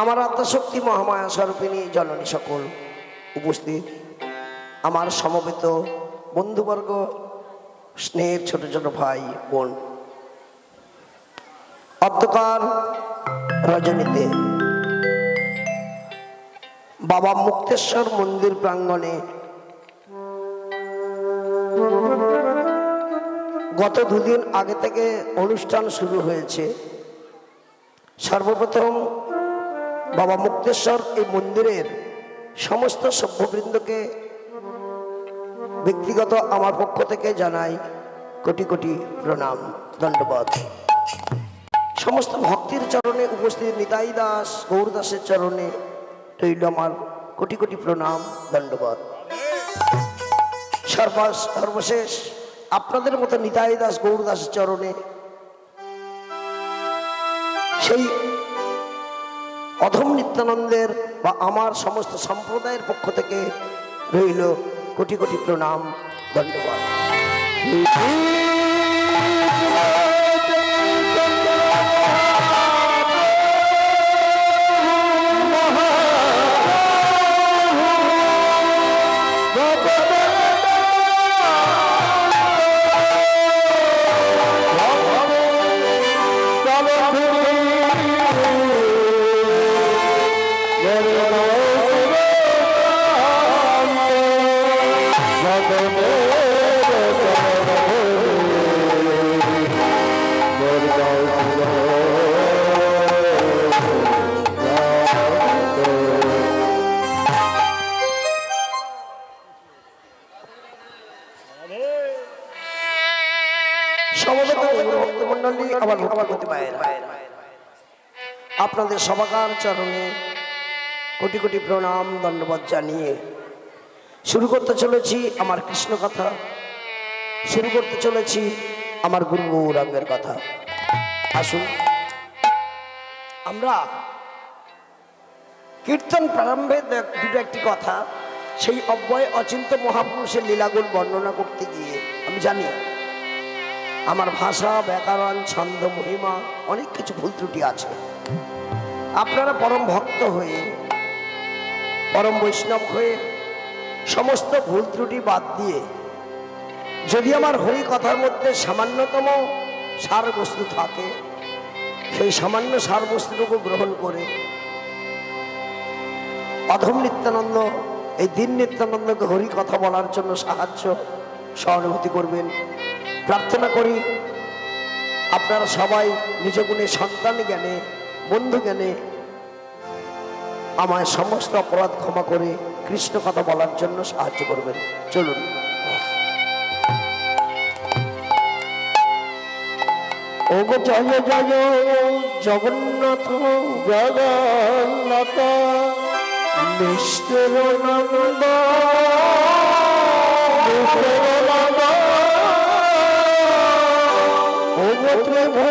আমার আত্মশক্তি মহামায়া স্বরূপিণী জননী সকল উপস্থিত, আমার সমবেত বন্ধুবর্গ, স্নেহের ছোট ছোট ভাই বোন, অন্ধকার রজনীতে বাবা মুক্তেশ্বর মন্দির প্রাঙ্গণে গত দুদিন আগে থেকে অনুষ্ঠান শুরু হয়েছে। সর্বপ্রথম বাবা মুক্তেশ্বর এই মন্দিরের সমস্ত সভ্যবৃন্দকে ব্যক্তিগত আমার পক্ষ থেকে জানাই কোটি কোটি প্রণাম, দণ্ডবত। সমস্ত ভক্তির চরণে উপস্থিত নিতাই দাস গৌরদাসের চরণে রইল আমার কোটি কোটি প্রণাম, দণ্ডবত। সর্বশেষ আপনাদের মতো নিতাই দাস গৌরদাসের চরণে সেই অধম নিত্যানন্দের বা আমার সমস্ত সম্প্রদায়ের পক্ষ থেকে রইল কোটি কোটি প্রণাম, ধন্যবাদ। আপনাদের সবাকার চরণে কোটি কোটি প্রণাম, ধন্যবাদ জানিয়ে শুরু করতে চলেছি আমার কৃষ্ণ কথা, শুরু করতে চলেছি আমার গুরু গৌরাঙ্গের কথা। আসুন আমরা কীর্তন প্রারম্ভে দুটো একটি কথা, সেই অব্যয় অচিন্ত মহাপুরুষের লীলাগুণ বর্ণনা করতে গিয়ে আমি জানি আমার ভাষা, ব্যাকরণ, ছন্দ, মহিমা অনেক কিছু ভুল ত্রুটি আছে। আপনারা পরম ভক্ত হয়ে, পরম বৈষ্ণব হয়ে সমস্ত ভুল ত্রুটি বাদ দিয়ে যদি আমার হরি কথার মধ্যে সামান্যতম সার বস্তু থাকে, সেই সামান্য সার বস্তুটুকু গ্রহণ করে অধম নিত্যানন্দ, এই দীন নিত্যানন্দকে হরি কথা বলার জন্য সাহায্য সহানুভূতি করবেন। প্রার্থনা করি আপনারা সবাই নিজ গুণে, সন্তান জ্ঞানে, বন্ধু জ্ঞানে আমায় সমস্ত অপরাধ ক্ষমা করে কৃষ্ণ কথা বলার জন্য সাহায্য করবেন। চলুন। ওগো জয় জয় জগন্নাথ জগন্নাথ নিষ্ঠুরানন্দ ওগো প্রভু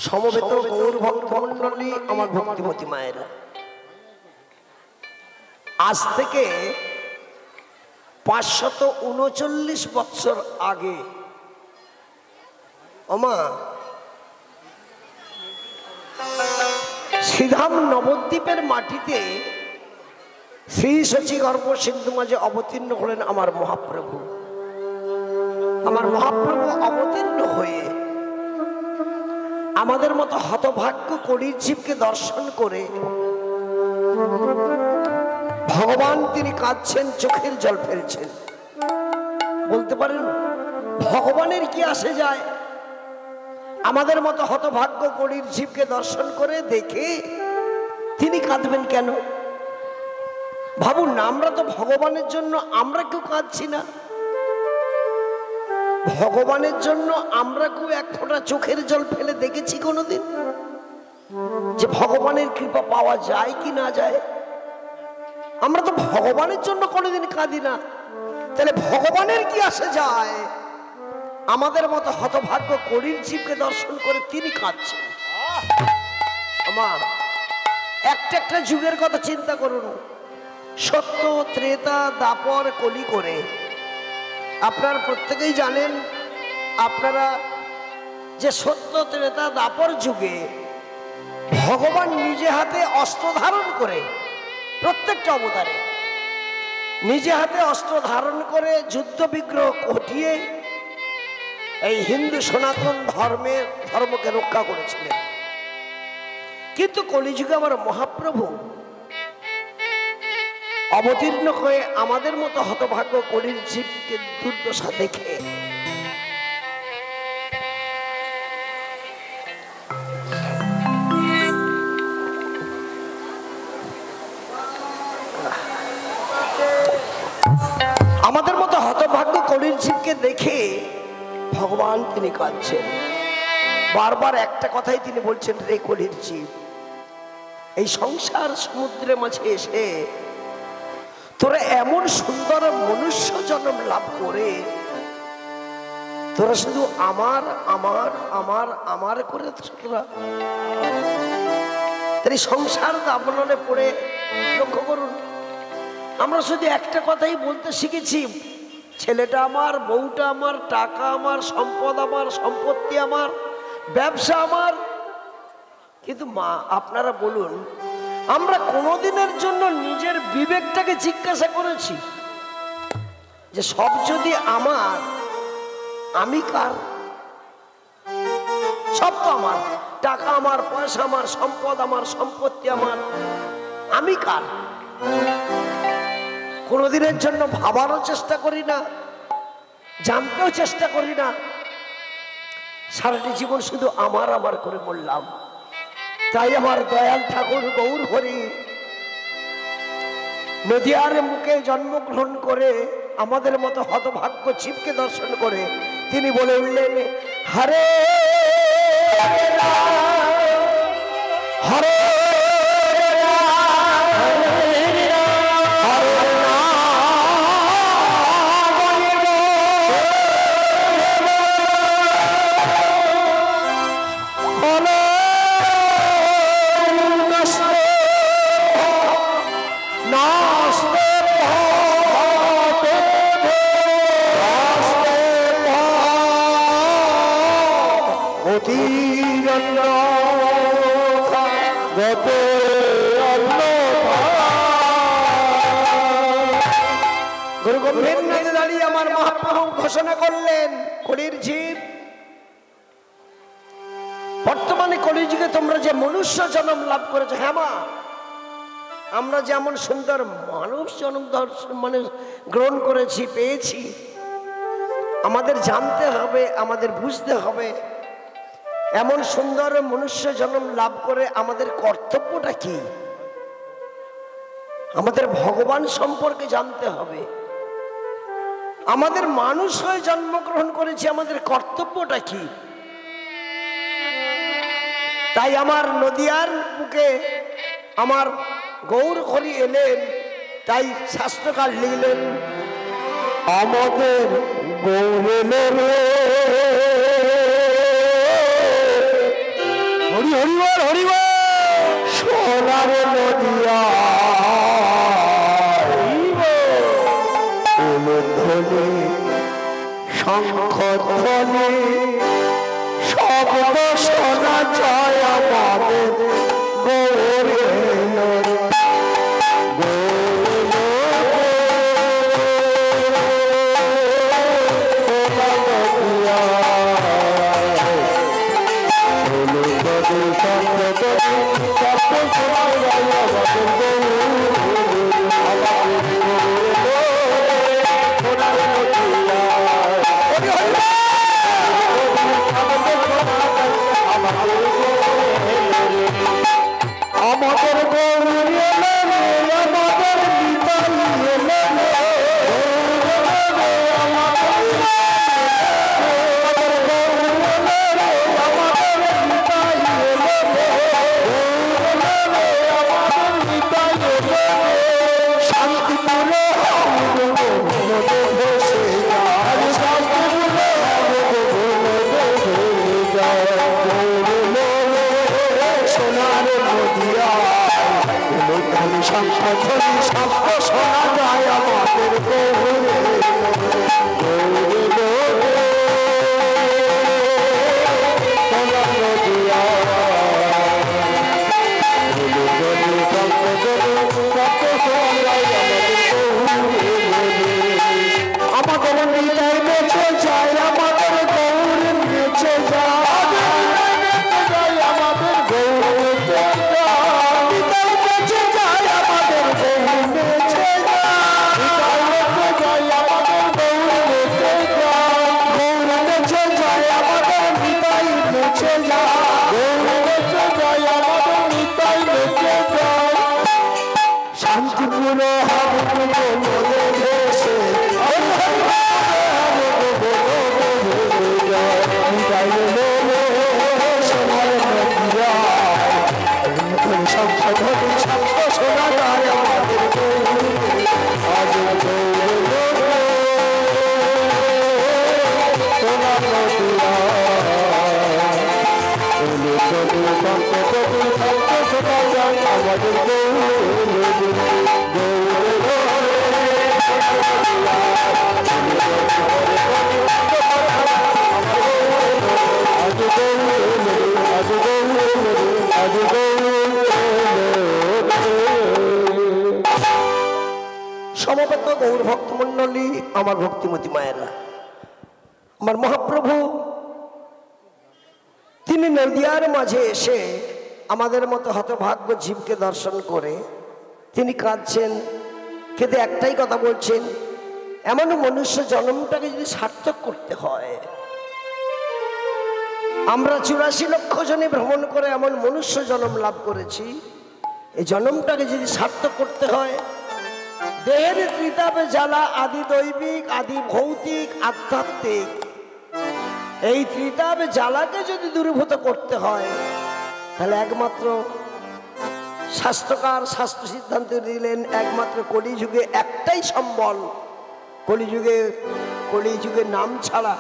সমবেত গৌর ভক্তমণ্ডলী, আমার ভক্তিমতী মায়েরা, আজ থেকে 539 বৎসর আগে ওমা শ্রীধাম নবদ্বীপের মাটিতে শ্রী শচী গর্ভ সিন্ধু মাঝে অবতীর্ণ হলেন আমার মহাপ্রভু। আমার মহাপ্রভু অবতীর্ণ হয়ে আমাদের মতো হতভাগ্য কলির জীবকে দর্শন করে ভগবান তিনি কাঁদছেন, চোখের জল ফেলছেন। বলতে পারেন ভগবানের কি আসে যায়? আমাদের মতো হতভাগ্য কলির জীবকে দর্শন করে দেখে তিনি কাঁদবেন কেন? ভাবুন, আমরা তো ভগবানের জন্য আমরা কেউ কাঁদছি না। ভগবানের জন্য আমরা কেউ এক ফোঁটা চোখের জল ফেলে দেখেছি কোনোদিন যে ভগবানের কৃপা পাওয়া যায় কি না যায়? আমরা তো ভগবানের জন্য কোনোদিন কাঁদি না। তাহলে ভগবানের কি আসে যায়? আমাদের মতো হতভাগ্য কলির জীবকে দর্শন করে তিনি কাঁদছেন। আমার একটা একটা যুগের কথা চিন্তা করুন। সত্য, ত্রেতা, দাপর, কলি করে আপনারা প্রত্যেকেই জানেন, আপনারা যে সত্য, ত্রেতা, দাপর যুগে ভগবান নিজে হাতে অস্ত্র ধারণ করে, প্রত্যেকটা অবতারে নিজে হাতে অস্ত্র ধারণ করে যুদ্ধ বিগ্রহ ঘটিয়ে এই হিন্দু সনাতন ধর্মকে রক্ষা করেছিলেন। কিন্তু কলিযুগে আমার মহাপ্রভু অবতীর্ণ হয়ে আমাদের মতো হতভাগ্য কলির জীবকে দুর্দশা দেখে আমাদের মতো হতভাগ্য কলির জীবকে দেখে ভগবান তিনি কাঁদছেন। বারবার একটা কথাই তিনি বলছেন, রে কলির জীব, এই সংসার সমুদ্রের মাঝে এসে তোরা এমন সুন্দর মনুষ্য জন্ম লাভ করে তোরা শুধু আমার আমার আমার আমার করে তোরা সংসার দাবনে পড়ে। লক্ষ্য করুন, আমরা শুধু একটা কথাই বলতে শিখেছি, ছেলেটা আমার, বউটা আমার, টাকা আমার, সম্পদ আমার, সম্পত্তি আমার, ব্যবসা আমার। কিন্তু মা, আপনারা বলুন, আমরা কোনোদিনের জন্য নিজের বিবেকটাকে জিজ্ঞাসা করেছি যে সব যদি আমার, আমি কার? সব তো আমার, টাকা আমার, পয়সা আমার, সম্পদ আমার, সম্পত্তি আমার, আমি কার? কোনোদিনের জন্য ভাবারও চেষ্টা করি না, জানতেও চেষ্টা করি না। সারাটি জীবন শুধু আমার আমার করে বললাম। তাই আমার দয়াল ঠাকুর গৌর হরি নদিয়ার মুখে জন্মগ্রহণ করে আমাদের মতো হতভাগ্য জীবকে দর্শন করে তিনি বলে উঠলেন, হরে হরে গুরু গম্ভীর নদে দাঁড়িয়ে আমার মহাপ্রভু ঘোষণা করলেন, কলির জীব, বর্তমানে কলিযুগে তোমরা যে মনুষ্য জন্ম লাভ করেছো, হ্যাঁ মা, আমরা যেমন সুন্দর মানুষ জন্ম মানে গ্রহণ করেছি, পেয়েছি, আমাদের জানতে হবে, আমাদের বুঝতে হবে, এমন সুন্দর মনুষ্য জন্ম লাভ করে আমাদের কর্তব্যটা কি? আমাদের ভগবান সম্পর্কে জানতে হবে। আমাদের মানুষ হয়ে জন্মগ্রহণ করেছি, আমাদের কর্তব্যটা কি? তাই আমার নদিয়ার বুকে আমার গৌর হরি এলেন, তাই শাস্ত্রকার লিখলেন, আমাদের গৌর শঙ্খ ধ্বনি শব্দ শোনা যায় আমাদের গৌরের সমবেত গৌর ভক্তমণ্ডলী, আমার ভক্তিমতী মায়েরা, আমার মহাপ্রভু তিনি নদিয়ার মাঝে এসে আমাদের মতো হতভাগ্য জীবকে দর্শন করে তিনি কাঁদছেন, কিন্তু একটাই কথা বলছেন, এমন মনুষ্য জন্মটাকে যদি সার্থক করতে হয়, আমরা 84 লক্ষ জনে ভ্রমণ করে এমন মনুষ্য জন্ম লাভ করেছি, এই জন্মটাকে যদি সার্থক করতে হয়, দেহের ত্রিতাপে জ্বালা আদি দৈবিক আদি ভৌতিক আধ্যাত্মিক এই ত্রিতাপে জ্বালাকে যদি দূরীভূত করতে হয়, তাহলে একমাত্র শাস্ত্রকার শাস্ত্র সিদ্ধান্ত দিলেন একমাত্র কলিযুগে একটাই সম্বল। কলিযুগে নাম ছাড়া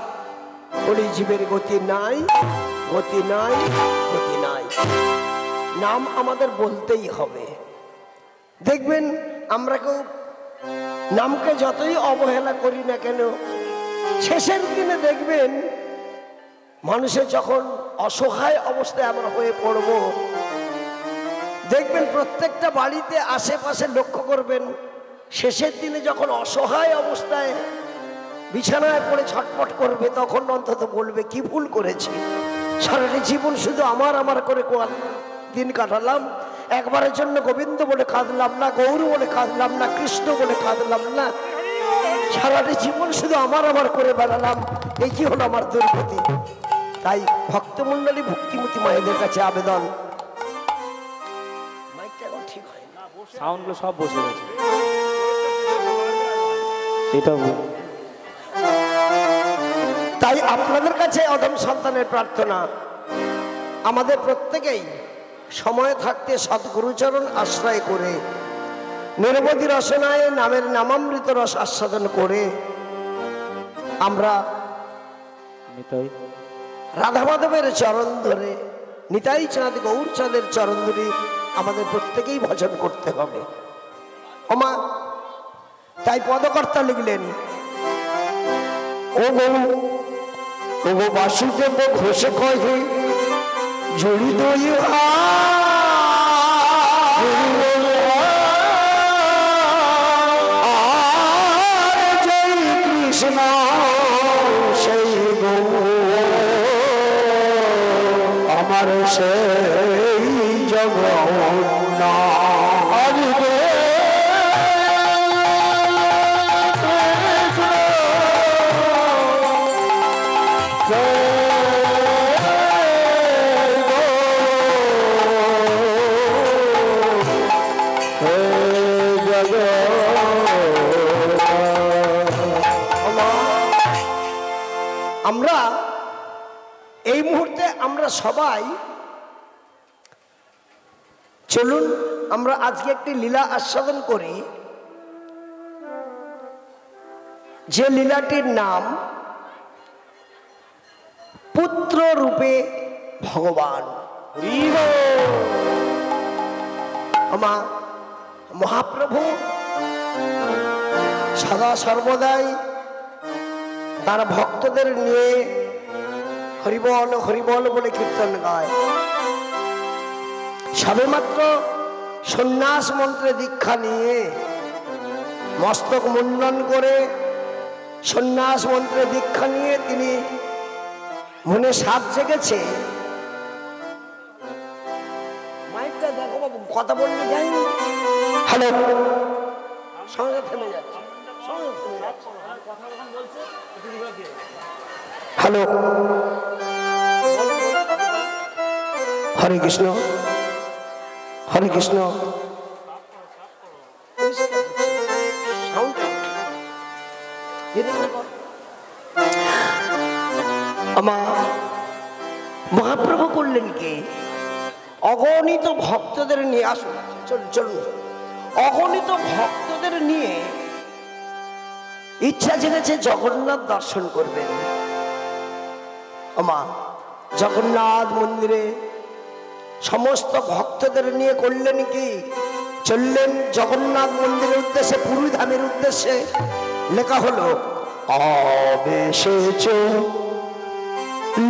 কলিজীবের গতি নাই, গতি নাই, গতি নাই। নাম আমাদের বলতেই হবে। দেখবেন আমরা কেউ নামকে যতই অবহেলা করি না কেন, শেষের দিনে দেখবেন মানুষের যখন অসহায় অবস্থায় আমরা হয়ে পড়ব, দেখবেন প্রত্যেকটা বাড়িতে আশেপাশে লক্ষ্য করবেন, শেষের দিনে যখন অসহায় অবস্থায় বিছানায় পড়ে ছটফট করবে, তখন অন্তত বলবে কি ভুল করেছি, সারাটি জীবন শুধু আমার করে দিন কাটালাম, একবারের জন্য গোবিন্দ বলে কাঁদলাম না, গৌর বলে কাঁদলাম না, কৃষ্ণ বলে কাঁদলাম না, সারাটি জীবন শুধু আমার করে বেড়ালাম, এই কি হলো আমার দুর্গতি। তাই ভক্তমণ্ডলী ভক্তিমতী মায়েদের কাছে আবেদন, মাইকটা এখন ঠিক হয় না, সাউন্ডগুলো সব বসে গেছে, এটা তাই আপনাদের কাছে অদম সন্তানের প্রার্থনা, আমাদের প্রত্যেকেই সময় থাকতে সদ্গুরুচরণ আশ্রয় করে নিরবধি রসনায় নামের নামামৃত রস আস্বাদন করে আমরা রাধা মাধবের চরণ ধরে, নিতাই চাঁদ গৌর চাঁদের চরণ ধরে আমাদের প্রত্যেকেই ভজন করতে হবে। ওমা, তাই পদকর্তা লিখলেন, ও বাসুদেব ঘোষে কহে জড়িত জয় কৃষ্ণ সেই গো আমার সেই জগন্নাথ আমরা এই মুহূর্তে আমরা সবাই চলুন আমরা আজকে একটি লীলা আস্বাদন করি, যে লীলাটির নাম পুত্র রূপে ভগবান। আমার মহাপ্রভু সদা সর্বদাই তার ভক্তদের নিয়ে হরিবল হরিবল বলে কীর্তন গায়। সবেমাত্র সন্ন্যাস মন্ত্রে দীক্ষা নিয়ে মস্তক মুন্ডন করে সন্ন্যাস মন্ত্রে দীক্ষা নিয়ে তিনি মনে সাধ জেগেছে। মাইকটা দেখো বাবু, কথা বলতে যায়নি। হ্যালো, সঙ্গে থেমে যাচ্ছে, সঙ্গে থেমে যাচ্ছে। হ্যালো, হরে কৃষ্ণ হরে কৃষ্ণ। আমার মহাপ্রভু করলেন কি, অগণিত ভক্তদের নিয়ে আসুন, চলুন, অগণিত ভক্তদের নিয়ে ইচ্ছা জেগেছে জগন্নাথ দর্শন করবেন। আমা জগন্নাথ মন্দিরে সমস্ত ভক্তদের নিয়ে করলেন কি, চললেন জগন্নাথ মন্দিরের উদ্দেশ্যে, পুরী ধামের উদ্দেশ্যে। লেখা হলো আবেশেছ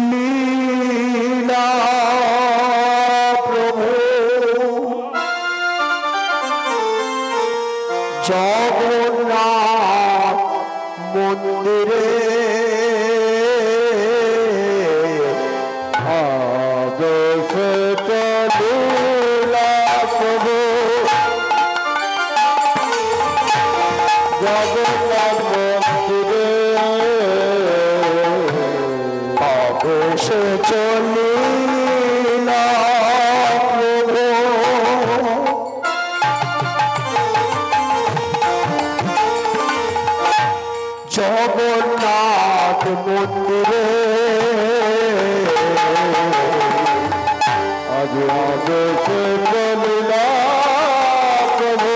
লীলা প্রভু জগন্নাথ মন্দিরে জগন্নাথ মন্দিরে আজ আদেশে চলিলা প্রভু।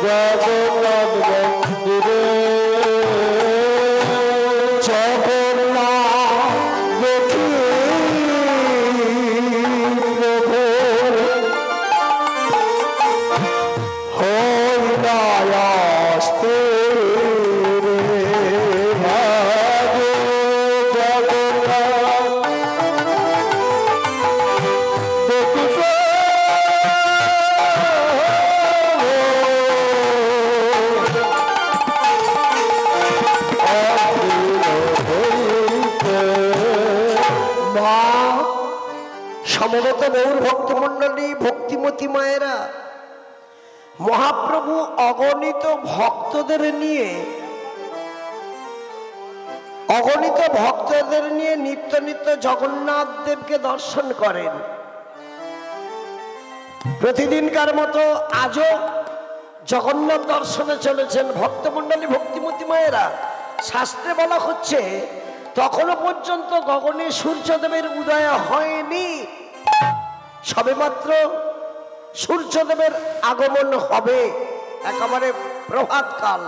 জগন্নাথ মন্দিরে জগন্নাথ দেখি প্রভু হইলায়াস্তে সমবেত গৌর ভক্তমণ্ডলী, ভক্তিমতী মায়েরা, মহাপ্রভু অগণিত ভক্তদের নিয়ে নিত্য নিত্য জগন্নাথ দেবকে দর্শন করেন। প্রতিদিনকার মতো আজও জগন্নাথ দর্শনে চলেছেন ভক্তমণ্ডলী, ভক্তিমতী মায়েরা। শাস্ত্রে বলা হচ্ছে তখনও পর্যন্ত গগনে সূর্যদেবের উদয় হয়নি, সবেমাত্র সূর্যদেবের আগমন হবে একেবারে প্রভাতকাল।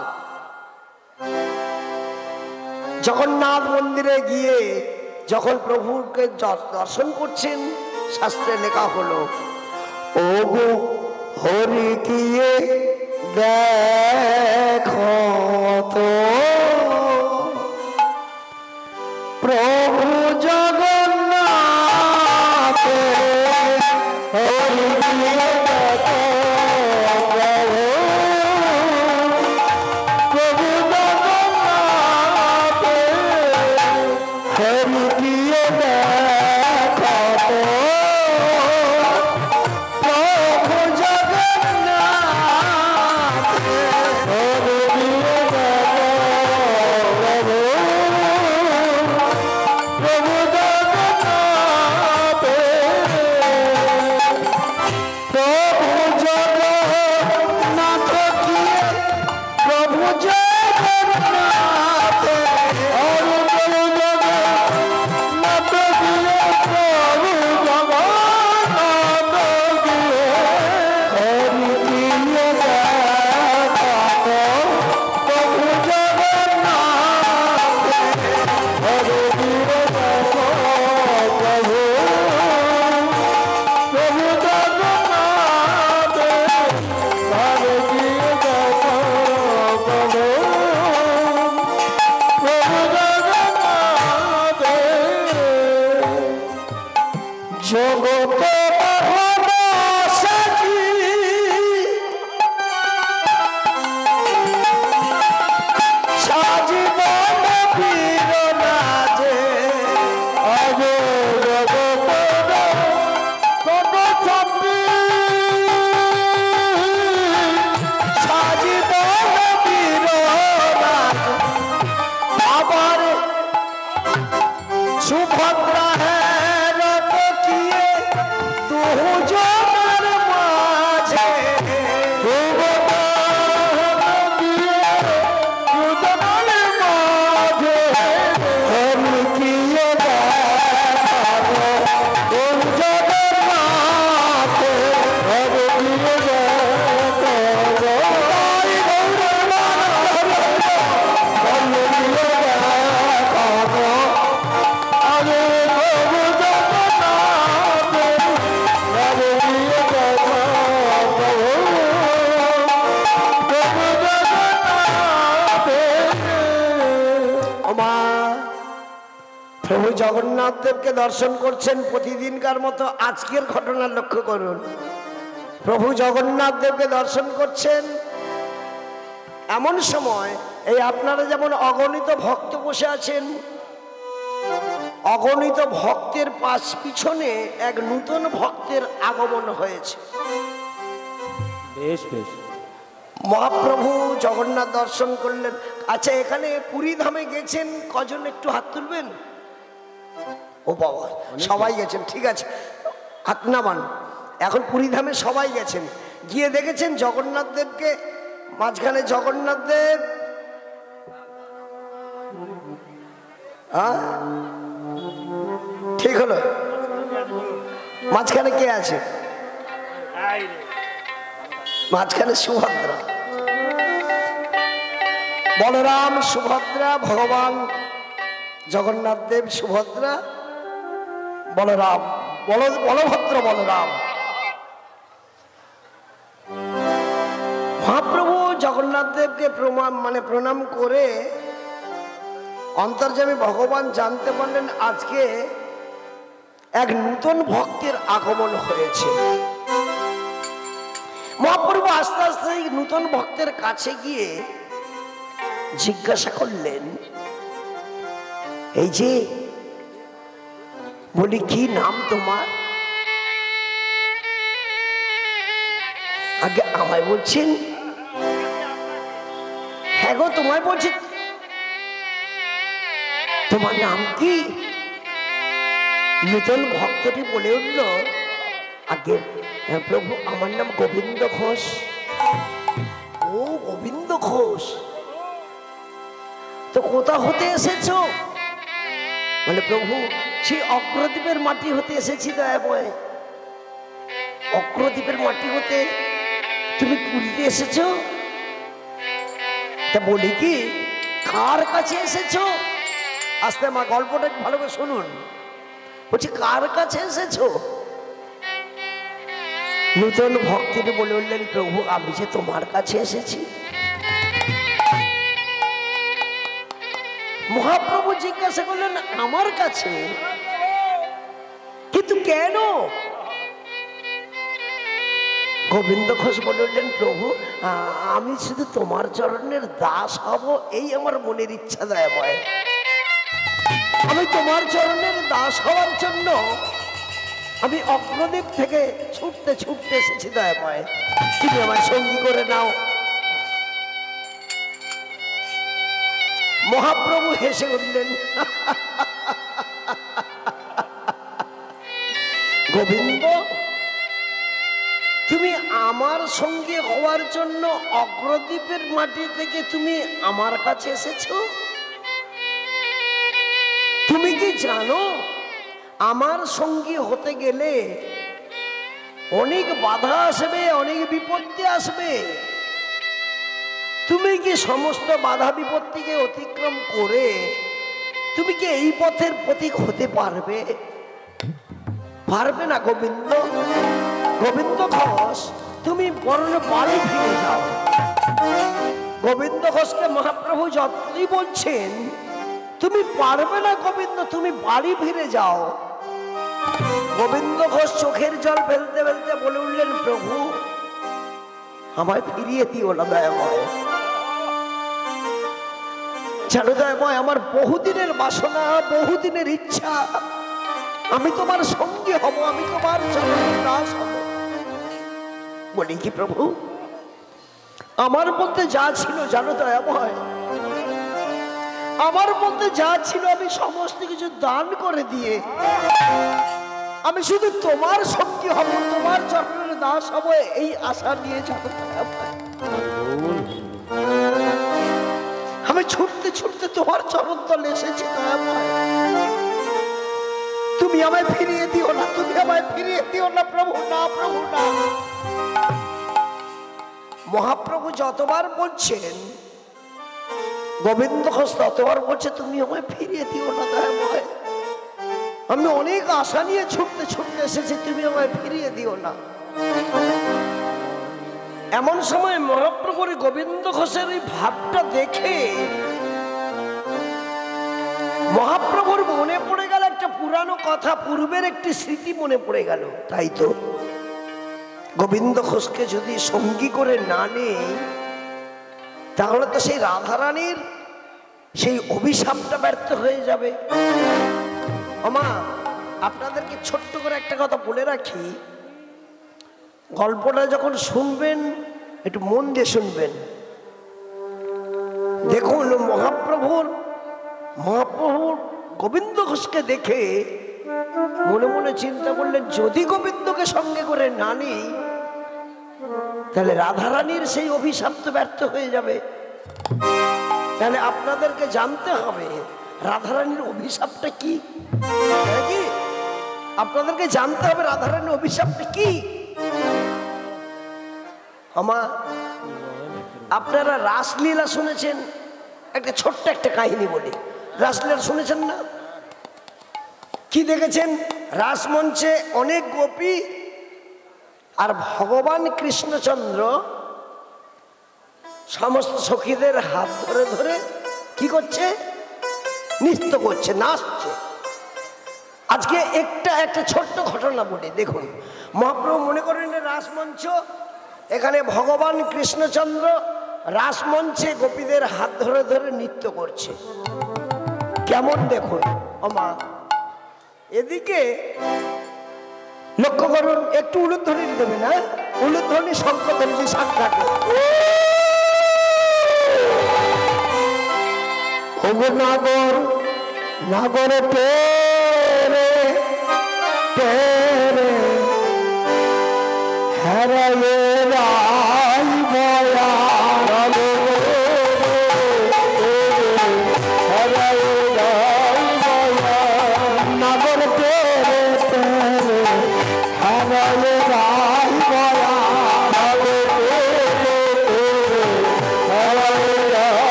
জগন্নাথ মন্দিরে গিয়ে যখন প্রভুকে দর্শন করছেন, শাস্ত্রে লেখা হলো ও গো হরি কিয়ে দেখো তো প্রভু জগন্নাথ হরি দিয়ে দেখো প্রভু প্রভু জগন্নাথ হরি দিয়ে দেখো তো প্রভু জগন্নাথ হরি দিয়ে দেখো প্রভু প্রভু জগন্নাথ প্রভু জগন্নাথ কিয়ে প্রভু জগন্নাথ হরি প্রভু জগন্নাথ কিয়ে প্রভু জগন্নাথ কিয়ে হরি কিয়ে দেখো প্রভু জগন্নাথ হরি কিয়ে দেখো প্রভু প্রভু জগন্নাথ হরি কিয়ে দেখো প্রভু প্রভু জগন্নাথ জগত সাজি সাজিব বীর নাজে অজ জগত কত ছবি সাজিব বীর নাজে আবার সুভদ্রা রথ কিয়ে দুজনের মাঝে সুভদ্রা কিয়ে দুজনের মাঝে হরি কিয়ে দেখো প্রভু জগন্নাথ হরি কিয়ে দেখো জয় গৌরবান হরি কিয়ে দেখো আরে প্রভু জগন্নাথ হরি কিয়ে দেখো প্রভু প্রভু জগন্নাথ ওমা প্রভু জগন্নাথ দেবকে দর্শন করছেন প্রতিদিনকার মতো আজকের ঘটনা লক্ষ্য করুন। প্রভু জগন্নাথ দেবকে দর্শন করছেন এমন সময় এই আপনারা যেমন অগণিত ভক্ত বসে আছেন, অগণিত ভক্তের পিছনে এক নূতন ভক্তের আগমন হয়েছে। বেশ বেশ মহাপ্রভু জগন্নাথ দর্শন করলেন। আচ্ছা, এখানে পুরী ধামে গেছেন কজন? একটু হাত তুলবেন। ও বাবা, সবাই গেছেন, ঠিক আছে, হাত নামান। এখন পুরী ধামে সবাই গেছেন, গিয়ে দেখেছেন জগন্নাথ দেবকে, মাঝখানে জগন্নাথ দেব, ঠিক হলো? মাঝখানে কে আছে? মাঝখানে সুভদ্রা, বলরাম সুভদ্রা, ভগবান জগন্নাথ দেব সুভদ্রা, বলরাম, বলভদ্র বলরাম। মহাপ্রভু জগন্নাথ দেবকে প্রণাম করে অন্তর্যামী ভগবান জানতে পারলেন আজকে এক নূতন ভক্তের আগমন হয়েছে। মহাপ্রভু আস্তে আস্তে নূতন ভক্তের কাছে গিয়ে জিজ্ঞাসা করলেন, এই যে বলি কি নাম তোমার? আগে আমায় বলছেন? হ্যাঁ গো, তোমায় বলছি। তোমার নাম কি? নূতন ভক্তটি বলে উঠল, আগে প্রভু আমার নাম গোবিন্দ ঘোষ। ও গোবিন্দ ঘোষ, তো কোথা হতে এসেছো? বলে প্রভু সেই অগ্রদ্বীপের মাটি হতে এসেছি। দয়া বয়, অগ্রদ্বীপের মাটি হতে তুমি পুরীতে এসেছো? তা বলি কি কার কাছে এসেছো? আস্তে মা, গল্পটা ভালো করে শুনুন। বলছি কার কাছে এসেছো? নূতন ভক্তির বলে উঠলেন, প্রভু আমি যে তোমার কাছে এসেছি। মহাপ্রভু জিজ্ঞাসা করলেন, আমার কাছে? কিন্তু কেন? গোবিন্দ ঘোষ বলে উঠলেন, প্রভু আমি শুধু তোমার চরণের দাস হব, এই আমার মনের ইচ্ছা দয়াময়। আমি তোমার চরণের দাস হওয়ার জন্য আমি অগ্রদ্বীপ থেকে ছুটতে ছুটতে এসেছি দয়াময়, তুমি আমার সঙ্গী করে নাও। মহাপ্রভু হেসে উঠলেন, গোবিন্দ তুমি আমার সঙ্গে হওয়ার জন্য অগ্রদ্বীপের মাটি থেকে তুমি আমার কাছে এসেছো? তুমি কি জানো আমার সঙ্গী হতে গেলে অনেক বাধা আসবে, অনেক বিপত্তি আসবে। তুমি কি সমস্ত বাধা বিপত্তিকে অতিক্রম করে তুমি কি এই পথের পথিক হতে পারবে? পারবে না গোবিন্দ। গোবিন্দ ঘোষ তুমি বরং বাড়ি ফিরে যাও। গোবিন্দ ঘোষকে মহাপ্রভু যতই বলছেন, তুমি পারবে না গোবিন্দ, তুমি বাড়ি ফিরে যাও। গোবিন্দ ঘোষ চোখের জল ফেলতে ফেলতে বলে উঠলেন, প্রভু আমায় ফিরিয়ে দিও না দয়াময়। জানো দয়াময়, আমার বহুদিনের বাসনা, বহুদিনের ইচ্ছা, আমি তোমার সঙ্গী হব, আমি তোমার চরণের দাস হব। বলি কি প্রভু, আমার মধ্যে যা ছিল জানো দয়াময়, আমার মধ্যে যা ছিল আমি সমস্ত কিছু দান করে দিয়ে আমি শুধু তোমার সঙ্গী হব, তোমার চরণের দাস হব, এই আশা নিয়ে যাবো। আমি ছুটতে ছুটতে তোমার চরণ তলে এসেছি দয়াময়, তুমি আমায় ফিরিয়ে দিও না, তুমি আমায় ফিরিয়ে দিও না প্রভু, না প্রভু না। মহাপ্রভু যতবার বলছেন, গোবিন্দ ঘোষ ততবার বলছে, তুমি আমায় ফিরিয়ে দিও না দয়াময়, আমি অনেক আশা নিয়ে ছুটতে ছুটতে এসেছি, তুমি আমায় ফিরিয়ে দিও না। এমন সময় মহাপ্রভুর গোবিন্দ ঘোষের এই ভাবটা দেখে মহাপ্রভুর মনে পড়ে গেল একটা পুরানো কথা, পূর্বের একটি স্মৃতি মনে পড়ে গেল। তাই তো গোবিন্দ ঘোষকে যদি সঙ্গী করে না নেই, তাহলে তো সেই রাধারানীর সেই অভিশাপটা ব্যর্থ হয়ে যাবে। ওমা, আপনাদেরকে ছোট্ট করে একটা কথা বলে রাখি, গল্পটা যখন শুনবেন একটু মন দিয়ে শুনবেন। দেখুন মহাপ্রভুর গোবিন্দ ঘোষকে দেখে মনে মনে চিন্তা করলেন, যদি গোবিন্দকে সঙ্গে করে না নিই, তাহলে রাধারানীর সেই অভিশাপ তো ব্যর্থ হয়ে যাবে। তাহলে আপনাদেরকে জানতে হবে রাধারানীর অভিশাপটা কি, আপনাদেরকে জানতে হবে রাধারানীর অভিশাপটা কি। আমার আপনারা রাসলীলা শুনেছেন, একটা ছোট্ট একটা কাহিনী বলি। রাসলীলা শুনেছেন না? কি দেখেছেন? রাসমঞ্চে অনেক গোপী আর ভগবান কৃষ্ণচন্দ্র সমস্ত সখীদের হাত ধরে ধরে কি করছে? নৃত্য করছে, নাচছে। আজকে একটা ছোট্ট ঘটনা বলি। দেখুন, মহাপ্রভু মনে করেন রাসমঞ্চ, এখানে ভগবান কৃষ্ণচন্দ্র রাসমঞ্চে গোপীদের হাত ধরে ধরে নৃত্য করছে। কেমন দেখুন ওমা, এদিকে লক্ষ্য করুন, একটু উলুধ্বনি দেবে না? উলুধ্বনি শঙ্করধ্বনি যে শাক থাকে, নাগর নাগর পেরে পেরে হারায়ে রাই বয়া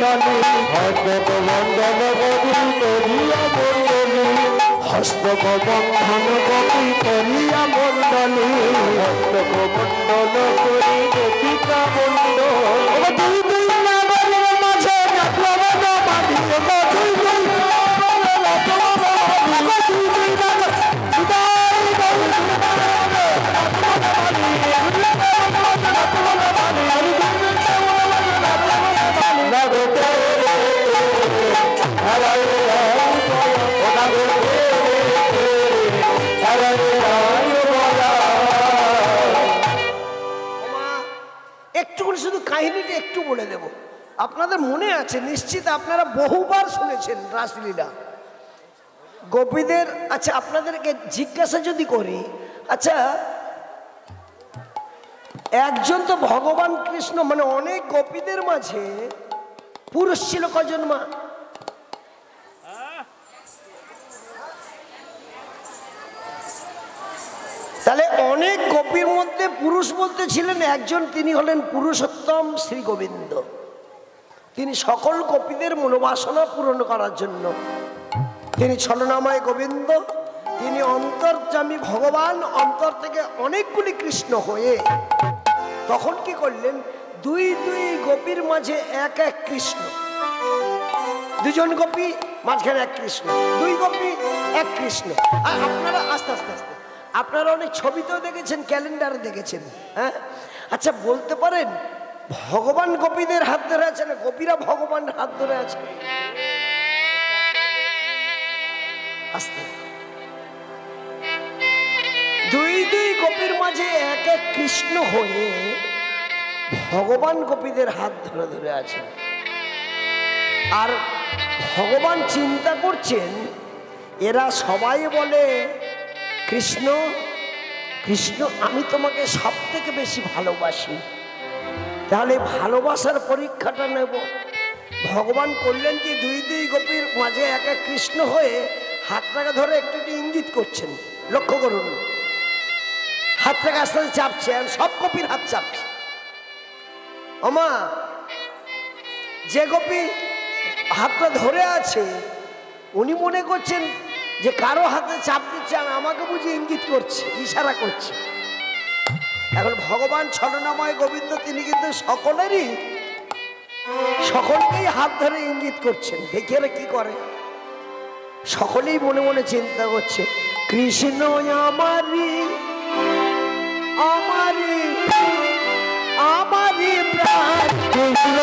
মণ্ডলী হস্তক বন্ধন করি করিয়া মণ্ডলী হস্তক বন্ধন করি করিয়া মণ্ডলী হস্তক মণ্ডল করি গোপিকা মণ্ডল দুই দুই নাগরের মাঝে রাখলাম বাঁধি দুই দুই একটুখানি শুধু কাহিনীটা একটু বলে দেব। আপনাদের মনে আছে নিশ্চিত, আপনারা বহুবার শুনেছেন রাসলীলা গোপীদের। আচ্ছা আপনাদেরকে জিজ্ঞাসা যদি করি, আচ্ছা একজন তো ভগবান কৃষ্ণ, মানে অনেক গোপীদের মাঝে পুরুষ ছিল কজন মা? তাহলে অনেক গোপীর মধ্যে পুরুষ বলতে ছিলেন একজন, তিনি হলেন পুরুষোত্তম শ্রী গোবিন্দ। তিনি সকল গোপীদের মনোবাসনা পূরণ করার জন্য তিনি ছলনাময় গোবিন্দ, তিনি অন্তর্যামী ভগবান, অন্তর থেকে অনেকগুলি কৃষ্ণ হয়ে তখন কি করলেন, দুই দুই গোপীর মাঝে এক এক কৃষ্ণ, দুজন গোপী মাঝখানে এক কৃষ্ণ, দুই গোপী এক কৃষ্ণ। আর আপনারা আস্তে আস্তে আস্তে আপনারা অনেক ছবিতেও দেখেছেন, ক্যালেন্ডারে দেখেছেন। হ্যাঁ, আচ্ছা বলতে পারেন ভগবান গোপীদের হাত ধরে আছে না গোপীরা ভগবান হাত ধরে আছে? আস্তে দুই দুই গোপীর মাঝে এক এক কৃষ্ণ হয়ে ভগবান গোপীদের হাত ধরে ধরে আছেন। আর ভগবান চিন্তা করছেন, এরা সবাই বলে কৃষ্ণ কৃষ্ণ, আমি তোমাকে সব থেকে বেশি ভালোবাসি, তাহলে ভালোবাসার পরীক্ষাটা নেব। ভগবান করলেন কি, দুই দুই গোপীর মাঝে এক এক কৃষ্ণ হয়ে হাতটাকে ধরে একটু একটু ইঙ্গিত করছেন। লক্ষ্য করুন, হাতটাকে আস্তে আস্তে চাপছে, আর সব গোপীর হাত চাপছে। ওমা, যে গোপী হাতটা ধরে আছে উনি মনে করছেন যে কারো হাতে চাপ দিচ্ছে, আর আমাকে বুঝি ইঙ্গিত করছে, ইশারা করছে। এখন ভগবান ছলনাময় গোবিন্দ তিনি কিন্তু সকলকেই হাত ধরে ইঙ্গিত করছেন। দেখি এরা কি করে, সকলেই মনে মনে চিন্তা করছে, কৃষ্ণ আমারি আমারি আমারি প্রাণ, কৃষ্ণ